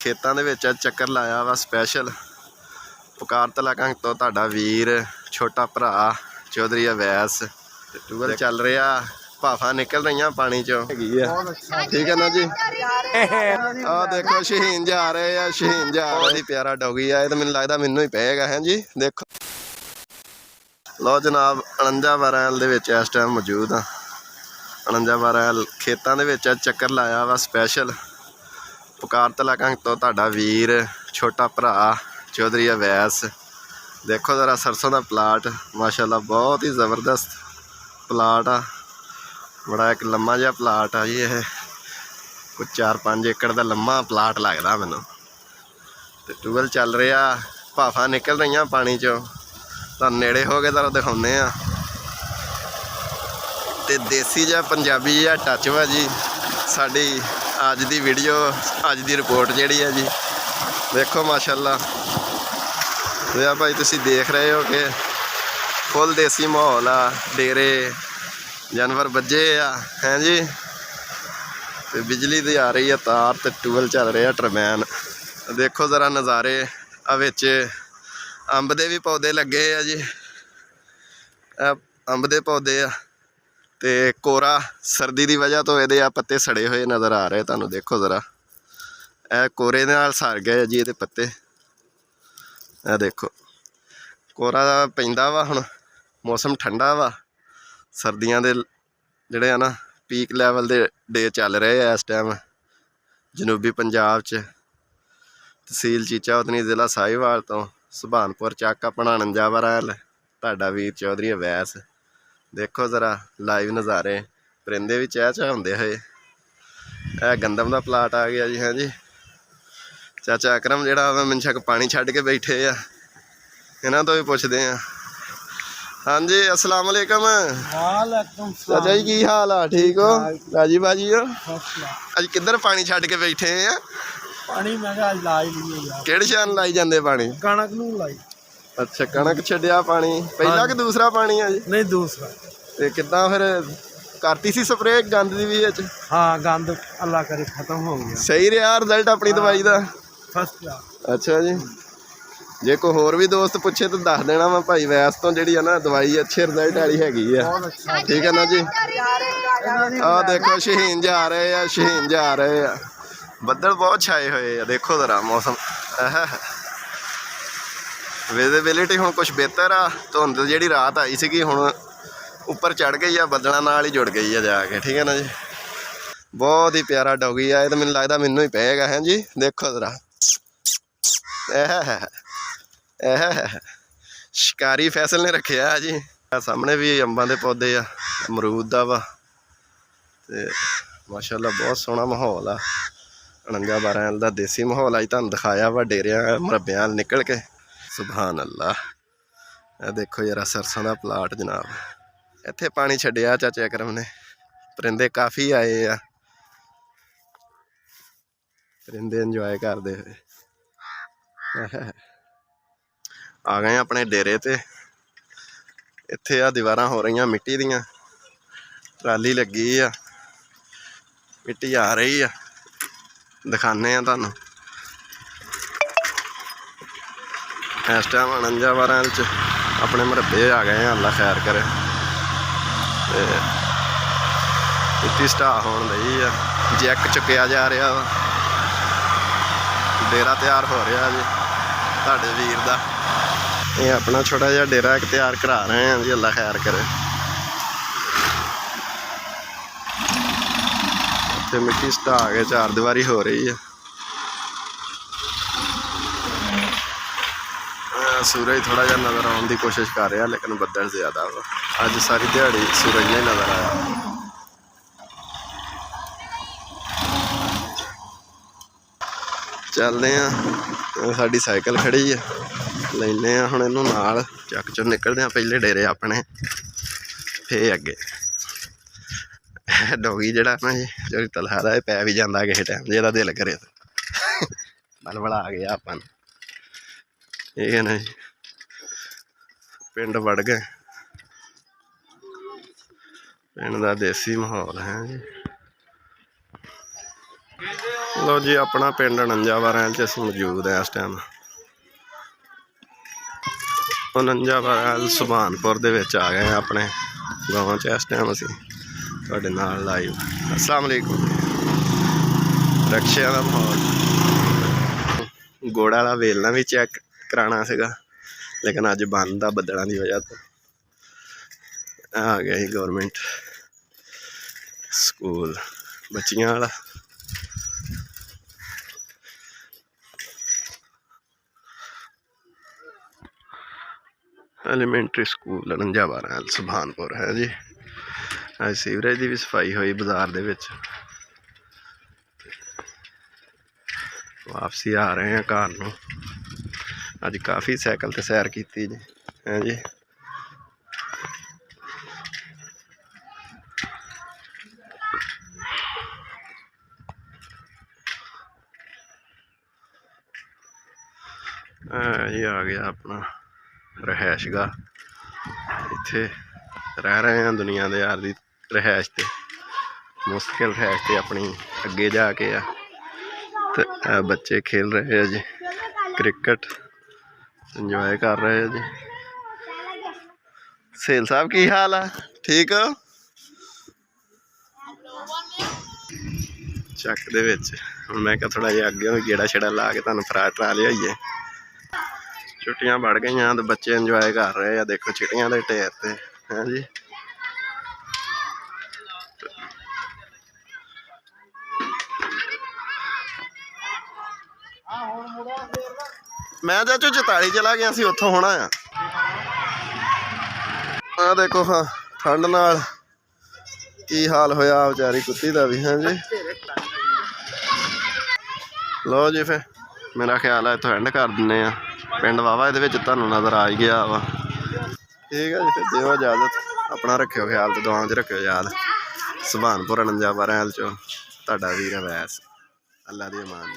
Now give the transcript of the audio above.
खेतों के विच चक्कर लाया वा स्पैशल पुकारतला कंग तो तुहाडा वीर छोटा भरा चौधरी अवैस। ट्यूबल चल रहा, भाफा निकल रही पानी चो, ठीक है ना जी। आ देखो शहीन जा रहे हैं, शहीन जा रहे हैं। प्यारा डॉगी है, तो मैनूं लगदा मैनूं ही पेगा है जी। देखो लो जनाब 49 बारैल दे विच इस टाइम मौजूद हाँ। 49 बारैल खेतों के विच चक्कर लाया वा स्पैशल पुकारतला कंग तो तुहाडा वीर छोटा भरा चौधरी अवैस। देखो ज़रा सरसों का प्लाट माशाल्लाह बहुत ही ज़बरदस्त प्लाट आ, बड़ा एक लम्मा जिहा प्लाट आ जी। यह कुछ 4-5 एकड़ का लम्मा प्लाट लगता मैनू। तो ट्यूबल चल रहा, भाफा निकल रही पानी चो, तो नेड़े हो के जरा दिखाने आ। तो देसी जिहा पंजाबी जिहा टच वा जी साडी अज दी वीडियो, अज दी रिपोर्ट जिहड़ी है जी। देखो माशाल्लाह तो भाई तुसीं देख रहे हो कि फुल देसी माहौल आ, डेरे जानवर बजे आ हैं जी। तो बिजली दी आ रही है तार, तो ट्यूबल चल रहा टरबैन। देखो ज़रा नज़ारे आ, विच अंब दे भी पौधे लगे आ जी, अंब दे पौधे आ। ते कोरा सर्दी की वजह तो ये पत्ते सड़े हुए नज़र आ रहे तुहानूं। देखो ज़रा ए कोरे नाल सड़ गए जी ये पत्ते। ए देखो कोरा पैंदा वा, हुण मौसम ठंडा वा, सर्दियां दे जिहड़े आ ना पीक लैवल दे डे चल रहे हैं इस टाइम जनूबी पंजाब च। तहसील चीचा उतनी जिला साहिवाल तो सुभानपुर चक अपना 49 बारैल तुहाडा वीर चौधरी अवैस। देखो ज़रा लाइव नज़ारे, परिंदे भी चह चहाउंदे हुए। यह गंदम का प्लाट आ गया जी। हाँ जी चाचा अकरम जिहड़ा मैनूं शक पानी छड्ड के बैठे आ, इन्हां तो भी पुछदे आ। हाँ जी अस्सलाम वालेकुम चाचा जी, की हाल आ? ठीक हो, राजी बाजी हो? अज किधर पानी छड्ड के बैठे आ? पानी मैं लाई ली किहड़ी शैन लाई जांदे पानी? कणक नूं लाई। अच्छा कणक छड्डिया पानी पहला कि दूसरा पानी है जी? नहीं दूसरा। ते किद्दां फिर करती सी स्प्रे गंद दी भी विच? हाँ गंद अल्लाह करे खत्म हो गया। सही रहा रिजल्ट अपनी दवाई दा? First class. अच्छा जी, जे कोई होर भी दोस्त पूछे तो दस देना मैं भाई वैस तो जी है ना दवाई अच्छे रिजल्ट वाली हैगी है, ठीक है ना जी। आ देखो शहीन जा रहे हैं, शहीन जा रहे हैं। बदल बहुत छाए हुए हैं, देखो जरा मौसम विजिबिलिटी हुण कुछ बेहतर आ। धुंध जी रात आई सी हुण उपर चढ़ गई है, बदलों नाल ही जुड़ गई है जाके, ठीक है ना जी। बहुत ही प्यारा डॉगी है, तो मैनूं लगदा मैनूं ही पेगा है जी। देखो जरा शिकारी फैसल ने रखे है जी। सामने भी अंबां दे पौधे आ, अमरूद दा वा, ते माशाल्लाह बहुत सोहना माहौल आ। 49 बारैल दा देसी माहौल अज तुहानूं दिखाया वा डेरियां मरब्बियां निकल के। सुभान अल्लाह, ए देखो जरा सरसों का प्लाट जनाब। इत्थे पानी छड्डिया चाचे अकरम ने, परिंदे काफ़ी आए आ, परिंदे इंजॉय करते हुए आ गए अपने डेरे ते। इत्थे आ दीवारां हो रही मिट्टी दियां, ट्राली लगी आ, मिट्टी आ रही आ, दिखाने आ तुहानूं। इस टाइम 49 बारैल च अपने मरब्बे आ गए, अल्लाह खैर करे। मिट्टी स्टार्ट होने लगी आ, जैक चुक्या जा रहा वा, डेरा तैयार हो रहा जी तुहाडे वीर दा। ये अपना छोटा जिहा डेरा एक तैयार करा रहे हैं जी, अल्लाह खैर करे। उत्थे मिट्टी स्टा के चार दीवारी हो रही है। सूरज थोड़ा जिहा नज़र आने की कोशिश कर रहा, लेकिन बदल ज़्यादा वा। अज सारी दिहाड़ी सूरज नहीं नज़र आया। चलते हैं, साडी साइकिल खड़ी है, लेने हुण इनू नाल चक चो निकलते हैं। पहले डेरे अपने फिर अगे। डॉगी जिहड़ा ना जी जो तलहा है पै भी जाता किसी टाइम जिहदा दिल करे तो बलबला आ गया अपन, ठीक है ना जी। पिंड वड़ गए, पिंड का देसी माहौल है जी। ਲਓ ਜੀ, ਆਪਣਾ ਪਿੰਡ 49 'ਚ ਅਸੀਂ ਮੌਜੂਦ ਹਾਂ ਇਸ ਟਾਈਮ। 49 ਸੁਭਾਨਪੁਰ ਦੇ ਵਿੱਚ ਆ ਗਏ ਹਾਂ ਆਪਣੇ ਗਾਵਾਂ 'ਚ ਇਸ ਟਾਈਮ ਅਸੀਂ ਤੁਹਾਡੇ ਨਾਲ ਲਾਈਵ। ਅਸਲਾਮ ਵਾਲੇਕੁਮ। ਰਕਸ਼ਿਆਂ ਦਾ ਮਾਹੌਲ, ਗੋੜ ਵਾਲਾ ਵੇਲਣਾ ਵੀ ਚੈੱਕ ਕਰਾਉਣਾ ਸੀਗਾ ਲੇਕਿਨ ਅੱਜ ਬੰਦ ਆ ਬੱਦਲਾਂ ਦੀ ਵਜ੍ਹਾ ਤੋਂ। ਆ ਗਿਆ ਸੀ ਗੌਰਮੈਂਟ ਸਕੂਲ ਬੱਚੀਆਂ ਵਾਲਾ। ਐਲੀਮੈਂਟਰੀ ਸਕੂਲ 49 ਸੁਭਾਨਪੁਰ ਹੈ ਜੀ। ਅੱਜ ਸੀਵਰੇਜ ਦੀ ਵੀ ਸਫਾਈ ਹੋਈ ਬਾਜ਼ਾਰ ਦੇ ਵਿੱਚ। ਵਾਪਸੀ ਆ ਰਹੇ ਹਾਂ ਘਰ ਨੂੰ। ਅੱਜ ਕਾਫੀ ਸਾਈਕਲ ਤੇ ਸੈਰ ਕੀਤੀ ਜੀ ਹੈ ਜੀ। ਇਹ ਆ ਗਿਆ ਆਪਣਾ ਰਿਹਾਇਸ਼ਗਾਹ। ਇੱਥੇ ਰਹਿ ਰਹੇ ਹਾਂ ਦੁਨੀਆ ਦੇ ਯਾਰ ਦੀ ਰਿਹਾਇਸ਼ ਤੇ, ਮੁਸ਼ਕਿਲ ਰਿਹਾਇਸ਼ ਤੇ ਆਪਣੀ ਅੱਗੇ ਜਾ ਕੇ ਆ। ਤੇ ਬੱਚੇ ਖੇਲ ਰਹੇ ਆ ਜੀ ਕ੍ਰਿਕਟ, ਇੰਜੋਏ ਕਰ ਰਹੇ ਆ ਜੀ। ਸੇਲ ਸਾਹਿਬ ਕੀ ਹਾਲ ਆ? ਠੀਕ ਹੋ? ਚੱਕ ਦੇ ਵਿੱਚ ਹੁਣ ਮੈਂ ਕਿਹਾ ਥੋੜਾ ਜਿਹਾ ਅੱਗੇ ਗੇੜਾ ਛੇੜਾ ਲਾ ਕੇ ਤੁਹਾਨੂੰ ਟਰਾ ਲਿਆਈਏ। ਛੁੱਟੀਆਂ ਵੜ ਗਈਆਂ ਤੇ ਬੱਚੇ ਇੰਜੋਏ ਕਰ ਰਹੇ ਆ। ਦੇਖੋ ਚਿੜੀਆਂ ਦੇ ਢੇਰ ਤੇ ਹੈ ਜੀ। ਮੈਂ ਚਾਚੂ 44 ਚਲਾ ਗਿਆ ਸੀ, ਉੱਥੋਂ ਹੋਣਾ ਆ। ਆ ਦੇਖੋ ਹਾਂ ਠੰਡ ਨਾਲ ਕੀ ਹਾਲ ਹੋਇਆ ਵਿਚਾਰੀ ਕੁੱਤੀ ਦਾ ਵੀ ਹੈ ਜੀ। ਲਓ ਜੀ ਫਿਰ ਮੇਰਾ ਖਿਆਲ ਹੈ ਇੱਥੋਂ ਐਂਡ ਕਰ ਦਿੰਦੇ ਆ। ਪਿੰਡ ਵਾਹਵਾ ਇਹਦੇ ਵਿੱਚ ਤੁਹਾਨੂੰ ਨਜ਼ਰ ਆ ਹੀ ਗਿਆ ਵਾ। ਠੀਕ ਹੈ ਜੀ, ਫਿਰ ਦਿਓ ਇਜਾਜ਼ਤ। ਆਪਣਾ ਰੱਖਿਓ ਖਿਆਲ ਤੇ ਦੁਆਵਾਂ 'ਚ ਰੱਖਿਓ ਯਾਦ। ਸੁਭਾਨਪੁਰ 49 ਚੋਂ ਤੁਹਾਡਾ ਵੀਰ ਅਵੈਸ। ਅੱਲਾ ਦੀ ਅਮਾਨ।